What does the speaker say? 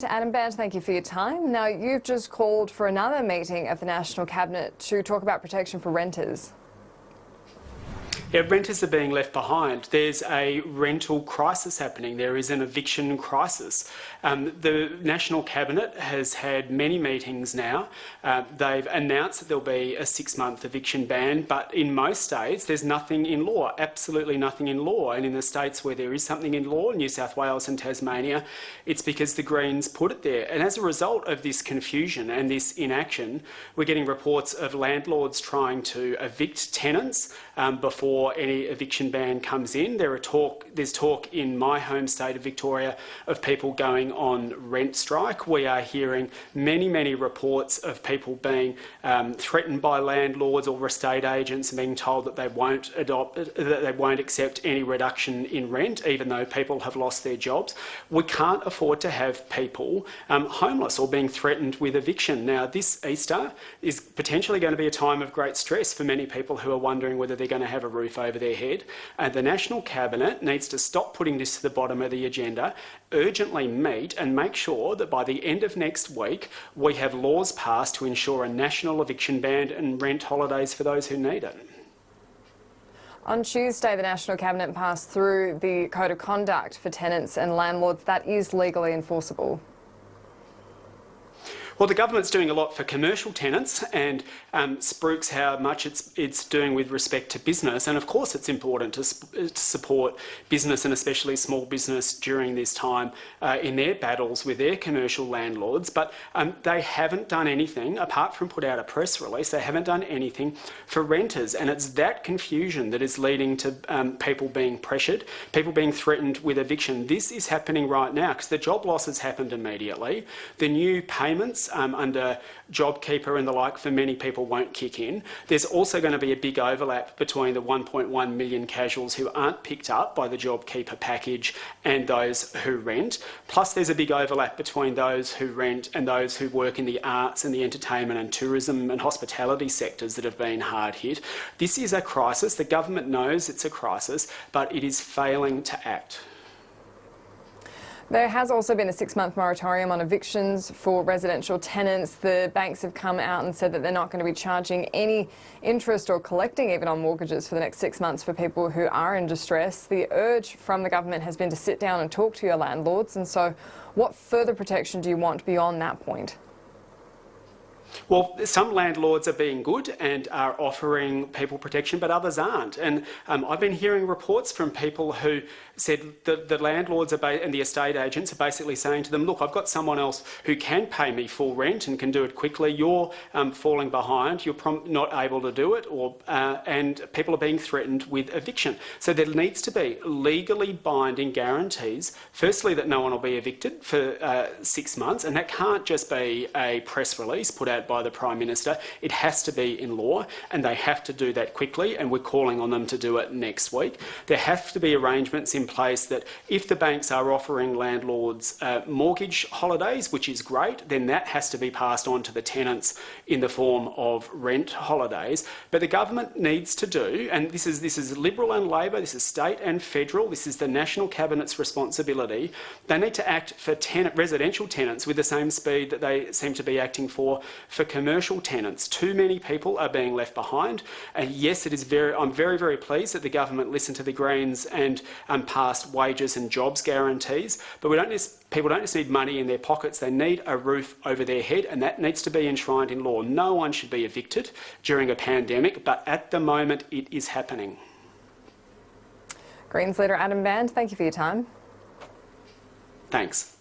To Bandt, thank you for your time. Now, you've just called for another meeting of the National Cabinet to talk about protection for renters. Yeah, renters are being left behind. There's a rental crisis happening. There is an eviction crisis. The National Cabinet has had many meetings now. They've announced that there'll be a 6-month eviction ban, but in most states there's nothing in law, absolutely nothing in law. And in the states where there is something in law, New South Wales and Tasmania, it's because the Greens put it there. And as a result of this confusion and this inaction, we're getting reports of landlords trying to evict tenants before any eviction ban comes in. There's talk in my home state of Victoria of people going on rent strike. We are hearing many reports of people being threatened by landlords or estate agents and being told that they won't accept any reduction in rent, even though people have lost their jobs. We can't afford to have people homeless or being threatened with eviction. Now, this Easter is potentially going to be a time of great stress for many people who are wondering whether they're going to have a roof over their head. And the National Cabinet needs to stop putting this to the bottom of the agenda, urgently meet and make sure that by the end of next week we have laws passed to ensure a national eviction ban and rent holidays for those who need it. On Tuesday, the National Cabinet passed through the Code of Conduct for tenants and landlords that is legally enforceable. Well, the government's doing a lot for commercial tenants and spruiks how much it's doing with respect to business. And of course it's important to support business and especially small business during this time in their battles with their commercial landlords. But they haven't done anything, apart from put out a press release, they haven't done anything for renters. And it's that confusion that is leading to people being pressured, people being threatened with eviction. This is happening right now because the job losses happened immediately. The new payments under JobKeeper and the like for many people won't kick in. There's also going to be a big overlap between the 1.1 million casuals who aren't picked up by the JobKeeper package and those who rent. Plus there's a big overlap between those who rent and those who work in the arts and the entertainment and tourism and hospitality sectors that have been hard hit. This is a crisis. The government knows it's a crisis, but it is failing to act. There has also been a 6-month moratorium on evictions for residential tenants. The banks have come out and said that they're not going to be charging any interest or collecting even on mortgages for the next 6 months for people who are in distress. The urge from the government has been to sit down and talk to your landlords. And so what further protection do you want beyond that point? Well, some landlords are being good and are offering people protection, but others aren't. And I've been hearing reports from people who said that the landlords and the estate agents are basically saying to them, look, I've got someone else who can pay me full rent and can do it quickly. You're falling behind, you're not able to do it, and people are being threatened with eviction. So there needs to be legally binding guarantees, firstly, that no one will be evicted for 6 months, and that can't just be a press release put out by the Prime Minister. It has to be in law, and they have to do that quickly, and we're calling on them to do it next week. There have to be arrangements in place that if the banks are offering landlords mortgage holidays, which is great, then that has to be passed on to the tenants in the form of rent holidays. But the government needs to do, and this is Liberal and Labor, this is state and federal, this is the National Cabinet's responsibility. They need to act for residential tenants with the same speed that they seem to be acting for commercial tenants. Too many people are being left behind, and yes, I'm very pleased that the government listened to the Greens and passed wages and jobs guarantees, but people don't just need money in their pockets, they need a roof over their head, and that needs to be enshrined in law. No one should be evicted during a pandemic, but at the moment it is happening. Greens leader Bandt, thank you for your time. Thanks.